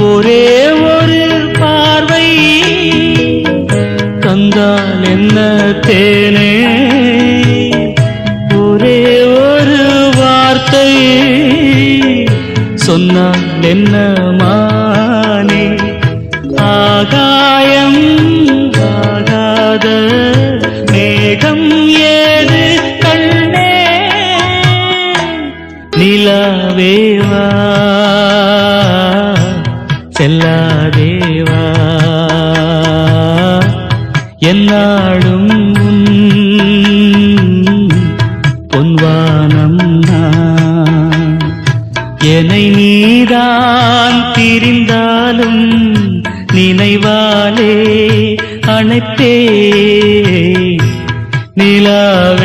ஒரே ஒரு பார்வை தந்தால் என்ன தேனே, ஒரே ஒரு வார்த்தை சொன்னால் என்ன மானே. ஆகாயம் ஆகாத மேகம் ஏது கண்ணே, நிலாவேவா செல்லாதேவா, என்னாடும் பொன்வானம் நான். என்னை நீதான் பிரிந்தாலும் நினைவாலே அணைப்பே நிலாவே.